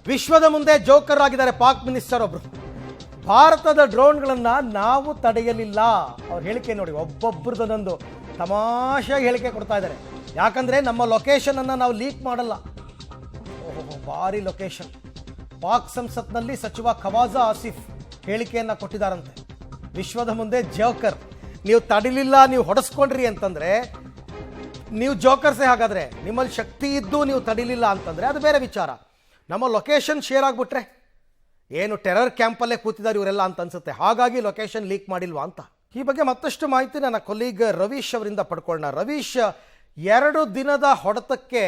ವಿಶ್ವದ ಮುಂದೆ ಜೋಕರ್ ಆಗಿದ್ದಾರೆ ಪಾಕ್ ಮಿನಿಸ್ಟರ್ ಒಬ್ರು. ಭಾರತದ ಡ್ರೋನ್ಗಳನ್ನ ನಾವು ತಡೆಯಲಿಲ್ಲ. ಅವ್ರ ಹೇಳಿಕೆ ನೋಡಿ, ಒಬ್ಬೊಬ್ಬರದೊಂದೊಂದು ತಮಾಷೆಯಾಗಿ ಹೇಳಿಕೆ ಕೊಡ್ತಾ ಇದ್ದಾರೆ. ಯಾಕಂದ್ರೆ ನಮ್ಮ ಲೊಕೇಶನ್ ಅನ್ನ ನಾವು ಲೀಕ್ ಮಾಡಲ್ಲ. ಓಹೋ, ಭಾರಿ ಲೊಕೇಶನ್. ಪಾಕ್ ಸಂಸತ್ನಲ್ಲಿ ಸಚಿವ ಖವಾಜಾ ಆಸಿಫ್ ಹೇಳಿಕೆಯನ್ನ ಕೊಟ್ಟಿದ್ದಾರಂತೆ. ವಿಶ್ವದ ಮುಂದೆ ಜೋಕರ್, ನೀವು ತಡಿಲಿಲ್ಲ, ನೀವು ಹೊಡೆಸ್ಕೊಂಡ್ರಿ ಅಂತಂದ್ರೆ ನೀವು ಜೋಕರ್ಸೇ. ಹಾಗಾದ್ರೆ ನಿಮ್ಮಲ್ಲಿ ಶಕ್ತಿ ಇದ್ದು ನೀವು ತಡಿಲಿಲ್ಲ ಅಂತಂದ್ರೆ ಅದು ಬೇರೆ ವಿಚಾರ. ನಮ್ಮ ಲೊಕೇಶನ್ ಶೇರ್ ಆಗಿಬಿಟ್ರೆ ಏನು ಟೆರರ್ ಕ್ಯಾಂಪಲ್ಲೇ ಕೂತಿದ್ದಾರೆ ಇವರೆಲ್ಲ ಅಂತ ಅನ್ಸುತ್ತೆ. ಹಾಗಾಗಿ ಲೊಕೇಶನ್ ಲೀಕ್ ಮಾಡಿಲ್ವಾ ಅಂತ. ಈ ಬಗ್ಗೆ ಮತ್ತಷ್ಟು ಮಾಹಿತಿ ನನ್ನ ಕೊಲೀಗ್ ರವೀಶ್ ಅವರಿಂದ ಪಡ್ಕೊಳ್ಳೋಣ. ರವೀಶ್, 2 ದಿನದ ಹೊಡೆತಕ್ಕೆ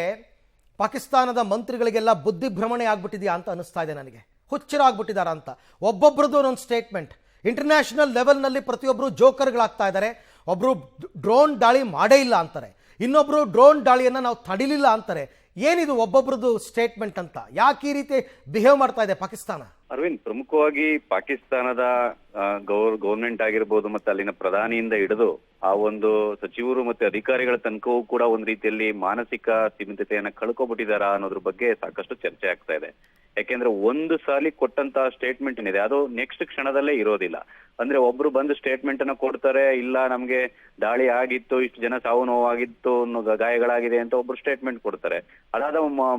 ಪಾಕಿಸ್ತಾನದ ಮಂತ್ರಿಗಳಿಗೆಲ್ಲ ಬುದ್ಧಿಭ್ರಮಣೆ ಆಗ್ಬಿಟ್ಟಿದೆಯಾ ಅಂತ ಅನಿಸ್ತಾ ಇದೆ ನನಗೆ. ಹುಚ್ಚರ ಆಗ್ಬಿಟ್ಟಿದಾರ ಅಂತ. ಒಬ್ಬೊಬ್ರದ್ದು ಒಂದೊಂದು ಸ್ಟೇಟ್ಮೆಂಟ್. ಇಂಟರ್ನ್ಯಾಷನಲ್ ಲೆವೆಲ್ನಲ್ಲಿ ಪ್ರತಿಯೊಬ್ಬರು ಜೋಕರ್ಗಳಾಗ್ತಾ ಇದ್ದಾರೆ. ಒಬ್ಬರು ಡ್ರೋನ್ ದಾಳಿ ಮಾಡೇ ಇಲ್ಲ ಅಂತಾರೆ, ಇನ್ನೊಬ್ರು ಡ್ರೋನ್ ದಾಳಿಯನ್ನು ನಾವು ತಡಿಲಿಲ್ಲ ಅಂತಾರೆ. ಏನಿದು ಒಬ್ಬೊಬ್ರದ್ದು ಸ್ಟೇಟ್ಮೆಂಟ್ ಅಂತ? ಯಾಕೆ ಈ ರೀತಿ ಬಿಹೇವ್ ಮಾಡ್ತಾ ಇದೆ ಪಾಕಿಸ್ತಾನ? ಅರವಿಂದ್, ಪ್ರಮುಖವಾಗಿ ಪಾಕಿಸ್ತಾನದ ಗೌರ್ಮೆಂಟ್ ಆಗಿರ್ಬೋದು, ಮತ್ತೆ ಅಲ್ಲಿನ ಪ್ರಧಾನಿಯಿಂದ ಹಿಡಿದು ಆ ಒಂದು ಸಚಿವರು ಮತ್ತೆ ಅಧಿಕಾರಿಗಳ ತನಕವೂ ಕೂಡ ಒಂದ್ ರೀತಿಯಲ್ಲಿ ಮಾನಸಿಕ ಸ್ಥಿಮಿತತೆಯನ್ನ ಕಳ್ಕೊಬಿಟ್ಟಿದಾರ ಅನ್ನೋದ್ರ ಬಗ್ಗೆ ಸಾಕಷ್ಟು ಚರ್ಚೆ ಆಗ್ತಾ ಇದೆ. ಯಾಕೆಂದ್ರೆ ಒಂದು ಸಾಲಿ ಕೊಟ್ಟಂತಹ ಸ್ಟೇಟ್ಮೆಂಟ್ ಏನಿದೆ ಅದು ನೆಕ್ಸ್ಟ್ ಕ್ಷಣದಲ್ಲೇ ಇರೋದಿಲ್ಲ. ಅಂದ್ರೆ ಒಬ್ರು ಬಂದು ಸ್ಟೇಟ್ಮೆಂಟ್ ಅನ್ನ ಕೊಡ್ತಾರೆ, ಇಲ್ಲ ನಮ್ಗೆ ದಾಳಿ ಆಗಿತ್ತು, ಇಷ್ಟು ಜನ ಸಾವು ನೋವಾಗಿತ್ತು, ಗಾಯಗಳಾಗಿದೆ ಅಂತ ಒಬ್ರು ಸ್ಟೇಟ್ಮೆಂಟ್ ಕೊಡ್ತಾರೆ. ಅದಾದ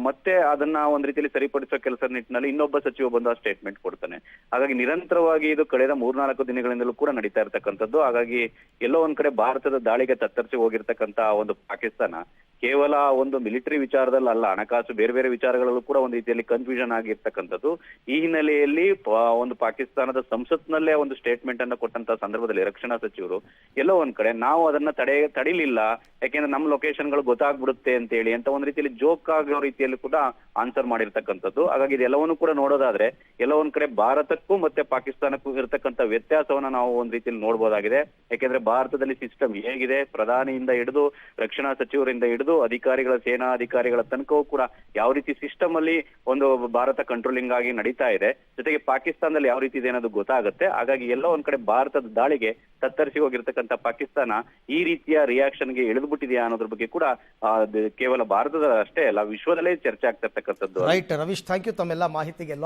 ಮತ್ತೆ ಅದನ್ನ ಒಂದ್ ರೀತಿಯಲ್ಲಿ ಸರಿಪಡಿಸೋ ಕೆಲಸದ ನಿಟ್ಟಿನಲ್ಲಿ ಇನ್ನೊಬ್ಬ ಸಚಿವ ಬಂದು ಆ ಸ್ಟೇಟ್ಮೆಂಟ್ ಕೊಡ್ತಾನೆ. ಹಾಗಾಗಿ ನಿರಂತರವಾಗಿ ಇದು ಕಳೆದ 3-4 ದಿನಗಳಿಂದಲೂ ಕೂಡ ನಡೀತಾ ಇರ್ತಕ್ಕಂಥದ್ದು. ಹಾಗಾಗಿ ಎಲ್ಲೋ ಒಂದ್ ಕಡೆ ಭಾರತದ ದಾಳಿಗೆ ತತ್ತರಿಸಿ ಹೋಗಿರ್ತಕ್ಕಂತ ಒಂದು ಪಾಕಿಸ್ತಾನ ಕೇವಲ ಒಂದು ಮಿಲಿಟರಿ ವಿಚಾರದಲ್ಲಿ ಅಲ್ಲ, ಹಣಕಾಸು ಬೇರೆ ಬೇರೆ ವಿಚಾರಗಳಲ್ಲೂ ಕೂಡ ಒಂದು ರೀತಿಯಲ್ಲಿ ಕನ್ಫ್ಯೂಷನ್ ಆಗಿರ್ತಕ್ಕಂಥದ್ದು. ಈ ಹಿನ್ನೆಲೆಯಲ್ಲಿ ಒಂದು ಪಾಕಿಸ್ತಾನದ ಸಂಸತ್ನಲ್ಲೇ ಒಂದು ಸ್ಟೇಟ್ಮೆಂಟ್ ಅನ್ನ ಕೊಟ್ಟಂತ ಸಂದರ್ಭದಲ್ಲಿ ರಕ್ಷಣಾ ಸಚಿವರು ಎಲ್ಲೋ ಒಂದ್ ಕಡೆ ನಾವು ಅದನ್ನ ತಡಿಲಿಲ್ಲ, ಯಾಕೆಂದ್ರೆ ನಮ್ಮ ಲೊಕೇಶನ್ಗಳು ಗೊತ್ತಾಗ್ಬಿಡುತ್ತೆ ಅಂತ ಹೇಳಿ ಅಂತ ಒಂದ್ ರೀತಿಯಲ್ಲಿ ಜೋಕ್ ಆಗೋ ರೀತಿಯಲ್ಲಿ ಕೂಡ ಆನ್ಸರ್ ಮಾಡಿರ್ತಕ್ಕಂಥದ್ದು. ಹಾಗಾಗಿ ಇದೆಲ್ಲವನ್ನೂ ಕೂಡ ನೋಡೋದಾದ್ರೆ ಎಲ್ಲೋ ಒಂದ್ ಕಡೆ ಭಾರತಕ್ಕೂ ಮತ್ತೆ ಪಾಕಿಸ್ತಾನಕ್ಕೂ ಇರತಕ್ಕಂತ ವ್ಯತ್ಯಾಸವನ್ನ ನಾವು ಒಂದ್ ರೀತಿಯಲ್ಲಿ ನೋಡ್ಬೋದಾಗಿದೆ. ಯಾಕೆಂದ್ರೆ ಭಾರತದಲ್ಲಿ ಸಿಸ್ಟಮ್ ಹೇಗಿದೆ, ಪ್ರಧಾನಿಯಿಂದ ಹಿಡಿದು ರಕ್ಷಣಾ ಸಚಿವರಿಂದ ಹಿಡಿದು ಅಧಿಕಾರಿಗಳ, ಸೇನಾ ಅಧಿಕಾರಿಗಳ ತನಕವೂ ಕೂಡ ಯಾವ ರೀತಿ ಸಿಸ್ಟಮ್ ಅಲ್ಲಿ ಒಂದು ಭಾರತ ಕಂಟ್ರೋಲಿಂಗ್ ಆಗಿ ನಡೀತಾ ಇದೆ, ಜೊತೆಗೆ ಪಾಕಿಸ್ತಾನದಲ್ಲಿ ಯಾವ ರೀತಿ ಇದೆ ಅನ್ನೋದು ಗೊತ್ತಾಗುತ್ತೆ. ಹಾಗಾಗಿ ಎಲ್ಲೋ ಒಂದ್ ಕಡೆ ಭಾರತದ ದಾಳಿಗೆ ತತ್ತರಿಸಿ ಹೋಗಿರ್ತಕ್ಕಂಥ ಪಾಕಿಸ್ತಾನ ಈ ರೀತಿಯ ರಿಯಾಕ್ಷನ್ಗೆ ಇಳಿದ್ಬಿಟ್ಟಿದೆಯಾ ಅನ್ನೋದ್ರ ಬಗ್ಗೆ ಕೂಡ ಕೇವಲ ಭಾರತದ ಅಷ್ಟೇ ಅಲ್ಲ, ವಿಶ್ವದಲ್ಲೇ ಚರ್ಚೆ ಆಗ್ತಾ ಇರ್ತಕ್ಕಂಥದ್ದು. ರೈಟ್ ರವೀಶ್, ಥ್ಯಾಂಕ್ ಯು ತಮ್ಮೆಲ್ಲ ಮಾಹಿತಿಗೆ.